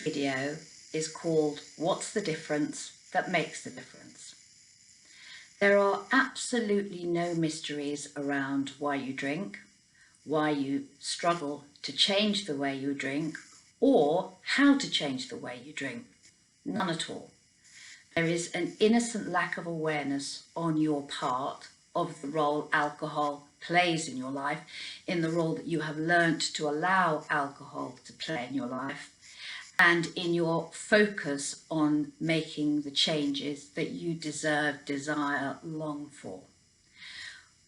video is called What's the Difference That Makes the Difference? There are absolutely no mysteries around why you drink, why you struggle to change the way you drink, or how to change the way you drink. None at all. There is an innocent lack of awareness on your part of the role alcohol plays in your life, in the role that you have learnt to allow alcohol to play in your life, and in your focus on making the changes that you deserve, desire, long for.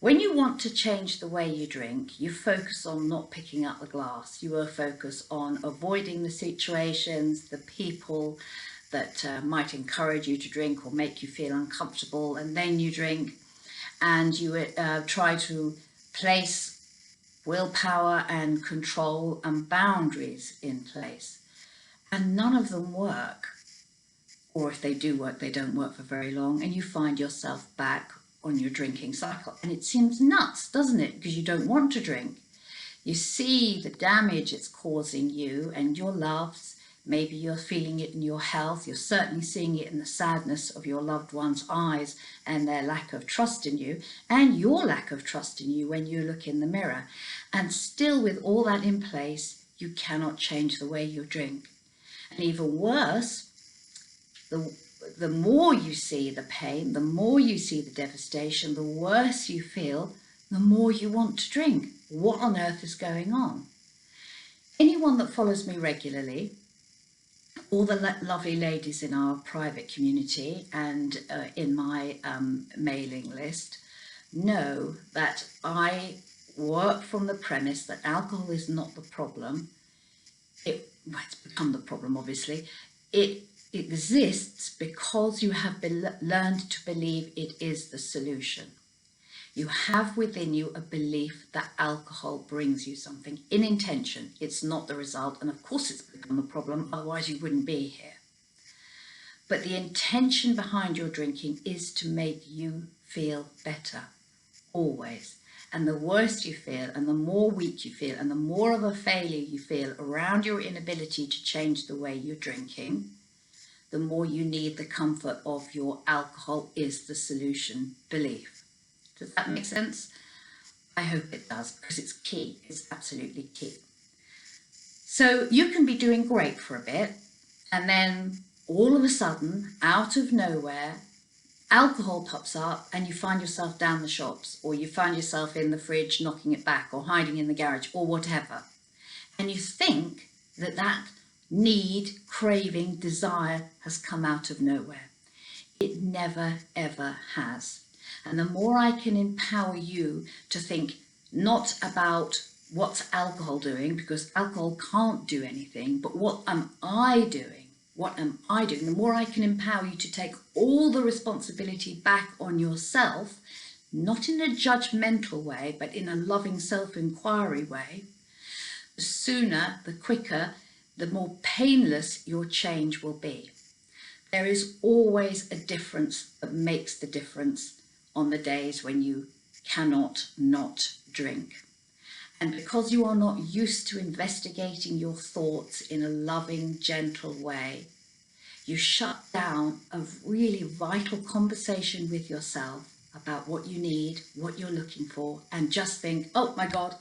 When you want to change the way you drink, you focus on not picking up the glass. You will focus on avoiding the situations, the people that might encourage you to drink or make you feel uncomfortable, and then you drink, and you try to place willpower and control and boundaries in place. And none of them work. Or if they do work, they don't work for very long, and you find yourself back on your drinking cycle. And it seems nuts, doesn't it? Because you don't want to drink. You see the damage it's causing you and your loves. Maybe you're feeling it in your health. You're certainly seeing it in the sadness of your loved one's eyes and their lack of trust in you, and your lack of trust in you when you look in the mirror. And still, with all that in place, you cannot change the way you drink. And even worse, the more you see the pain, the more you see the devastation, the worse you feel, the more you want to drink. What on earth is going on? Anyone that follows me regularly, all the lovely ladies in our private community and in my mailing list, know that I work from the premise that alcohol is not the problem. It's become the problem, obviously. It exists because you have learned to believe it is the solution. You have within you a belief that alcohol brings you something in intention. It's not the result, and of course it's become the problem, otherwise you wouldn't be here. But the intention behind your drinking is to make you feel better, always. And the worse you feel, and the more weak you feel, and the more of a failure you feel around your inability to change the way you're drinking, the more you need the comfort of your alcohol is the solution belief. Does that make sense? I hope it does, because it's key. It's absolutely key. So you can be doing great for a bit, and then all of a sudden, out of nowhere, alcohol pops up and you find yourself down the shops, or you find yourself in the fridge knocking it back, or hiding in the garage, or whatever. And you think that that need, craving, desire has come out of nowhere. It never, ever has. And the more I can empower you to think not about what's alcohol doing, because alcohol can't do anything, but what am I doing? What am I doing? The more I can empower you to take all the responsibility back on yourself, not in a judgmental way, but in a loving self-inquiry way, the sooner, the quicker, the more painless your change will be. There is always a difference that makes the difference on the days when you cannot not drink. And because you are not used to investigating your thoughts in a loving, gentle way, you shut down a really vital conversation with yourself about what you need, what you're looking for, and just think, oh my God,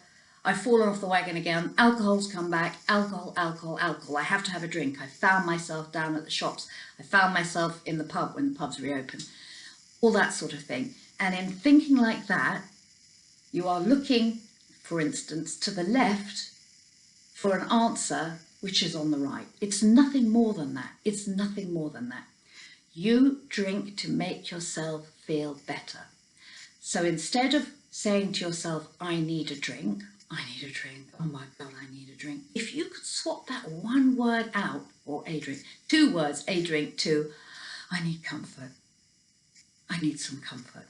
I've fallen off the wagon again. Alcohol's come back. Alcohol, alcohol, alcohol. I have to have a drink. I found myself down at the shops. I found myself in the pub when the pubs reopen. All that sort of thing. And in thinking like that, you are looking, for instance, to the left for an answer which is on the right. It's nothing more than that. It's nothing more than that. You drink to make yourself feel better. So instead of saying to yourself, I need a drink, oh my God, I need a drink. If you could swap that one word out, or a drink, 2 words, a drink, to, I need comfort. I need some comfort.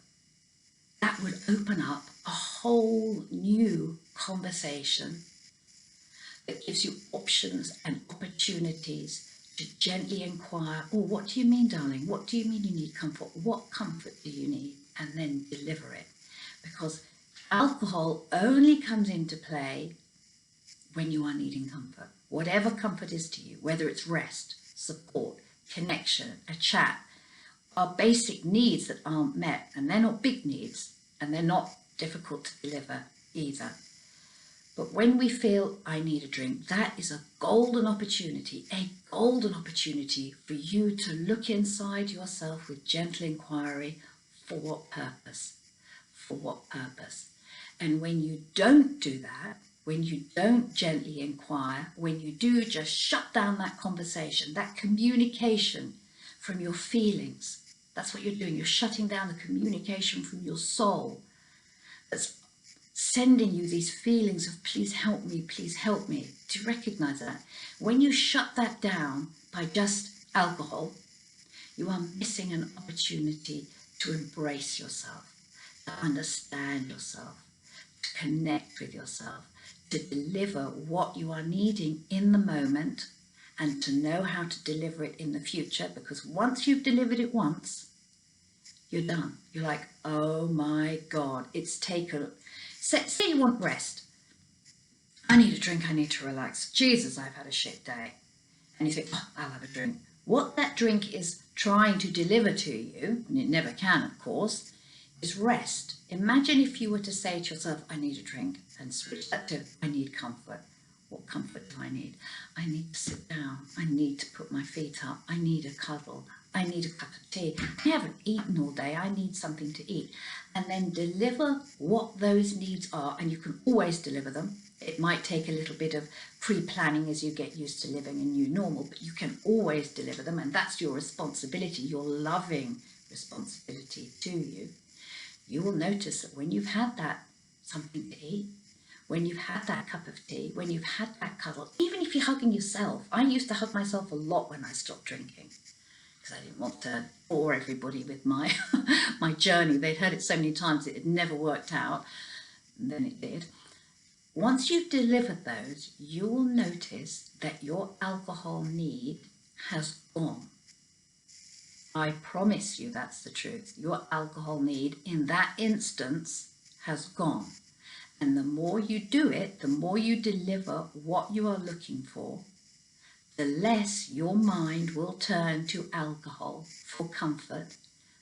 That would open up a whole new conversation that gives you options and opportunities to gently inquire, oh, what do you mean, darling? What do you mean you need comfort? What comfort do you need? And then deliver it. Because alcohol only comes into play when you are needing comfort. whatever comfort is to you, whether it's rest, support, connection, a chat, are basic needs that aren't met, and they're not big needs, and they're not difficult to deliver either. But when we feel I need a drink, that is a golden opportunity for you to look inside yourself with gentle inquiry. For what purpose? For what purpose? And when you don't do that, when you don't gently inquire, when you do just shut down that conversation, that communication from your feelings, that's what you're doing. You're shutting down the communication from your soul that's sending you these feelings of please help me, please help me. Do you recognize that? When you shut that down by just alcohol, you are missing an opportunity to embrace yourself, to understand yourself, to connect with yourself, to deliver what you are needing in the moment, and to know how to deliver it in the future. Because once you've delivered it once, you're done. You're like, oh my God, it's taken. Say you want rest. I need a drink, I need to relax. Jesus, I've had a shit day. And you think, oh, I'll have a drink. What that drink is trying to deliver to you, and it never can, of course, is rest. Imagine if you were to say to yourself, I need a drink, and switch that to, I need comfort. What comfort do I need? I need to sit down. I need to put my feet up. I need a cuddle. I need a cup of tea. I haven't eaten all day. I need something to eat. And then deliver what those needs are, and you can always deliver them. It might take a little bit of pre-planning as you get used to living a new normal, but you can always deliver them, and that's your responsibility, your loving responsibility to you. You will notice that when you've had that something to eat, when you've had that cup of tea, when you've had that cuddle, even if you're hugging yourself. I used to hug myself a lot when I stopped drinking, because I didn't want to bore everybody with my my journey. They'd heard it so many times it had never worked out, and then it did. Once you've delivered those, you will notice that your alcohol need has gone. I promise you that's the truth. Your alcohol need in that instance has gone. And the more you do it, the more you deliver what you are looking for, the less your mind will turn to alcohol for comfort,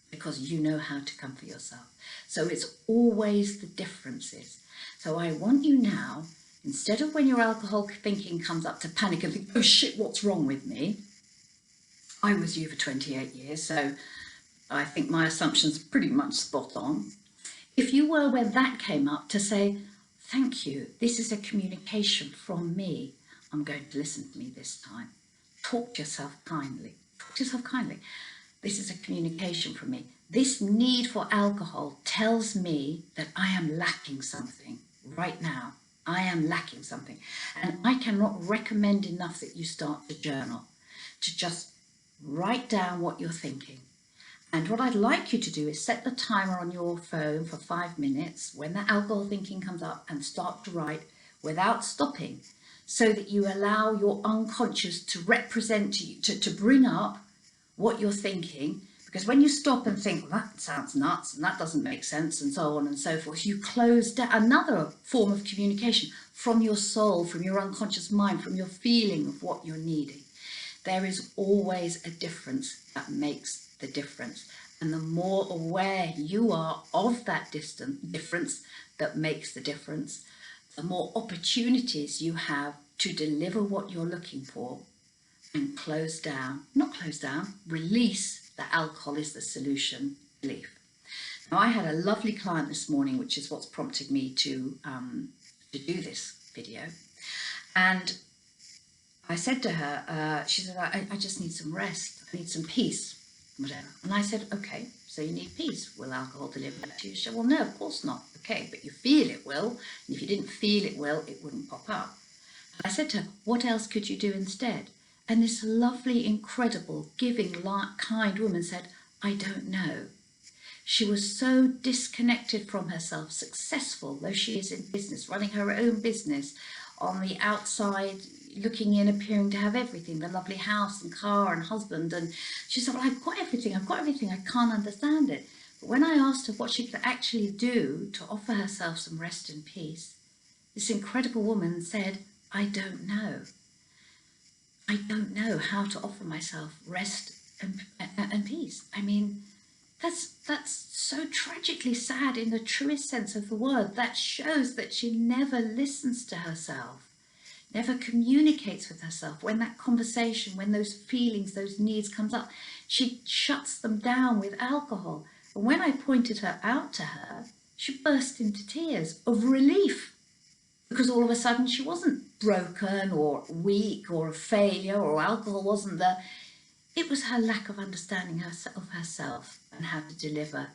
because you know how to comfort yourself. So it's always the differences. So I want you now, instead of when your alcohol thinking comes up to panic and think, oh shit, what's wrong with me? I was you for 28 years, so I think my assumption's pretty much spot on. If you were when that came up, to say, thank you, this is a communication from me. I'm going to listen to me this time. Talk to yourself kindly. Talk to yourself kindly. This is a communication from me. This need for alcohol tells me that I am lacking something right now. I am lacking something. And I cannot recommend enough that you start to journal, to just write down what you're thinking. And what I'd like you to do is set the timer on your phone for 5 minutes when the alcohol thinking comes up, and start to write without stopping, so that you allow your unconscious to represent to you, to bring up what you're thinking. Because when you stop and think, well, that sounds nuts and that doesn't make sense and so on and so forth, you close down another form of communication from your soul, from your unconscious mind, from your feeling of what you're needing. There is always a difference that makes the difference. And the more aware you are of that difference that makes the difference, the more opportunities you have to deliver what you're looking for, and release that alcohol is the solution belief. Now, I had a lovely client this morning, which is what's prompted me to do this video. And I said to her, she said, I just need some rest. I need some peace, whatever. And I said, okay, so you need peace. Will alcohol deliver that to you? She said, well, no, of course not. Okay, but you feel it will. And if you didn't feel it will, it wouldn't pop up. And I said to her, what else could you do instead? And this lovely, incredible, giving, kind woman said, I don't know. She was so disconnected from herself, successful, though she is in business, running her own business, on the outside, looking in, appearing to have everything, the lovely house and car and husband. And she said, well, I've got everything, I can't understand it. But when I asked her what she could actually do to offer herself some rest and peace, this incredible woman said, I don't know. I don't know how to offer myself rest and peace. I mean, that's so tragically sad in the truest sense of the word. That shows that she never listens to herself, never communicates with herself. When that conversation, when those feelings, those needs comes up, she shuts them down with alcohol. And when I pointed her out to her, she burst into tears of relief, because all of a sudden she wasn't broken or weak or a failure, or alcohol wasn't there. It was her lack of understanding of herself and how to deliver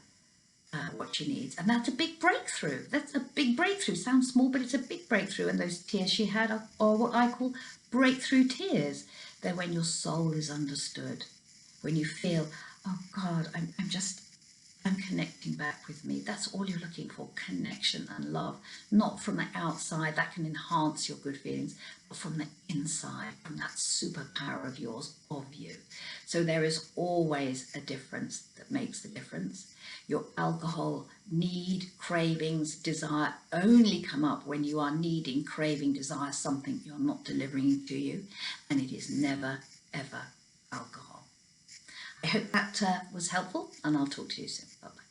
what she needs. And that's a big breakthrough. That's a big breakthrough. Sounds small, but it's a big breakthrough. And those tears she had are what I call breakthrough tears. They're when your soul is understood, when you feel, oh God, I'm connecting back with me. That's all you're looking for, connection and love. Not from the outside, that can enhance your good feelings, but from the inside, from that superpower of yours, of you. So there is always a difference that makes the difference. Your alcohol need, cravings, desire only come up when you are needing, craving, desire something you're not delivering to you, and it is never, ever alcohol. I hope that was helpful, and I'll talk to you soon. Bye-bye.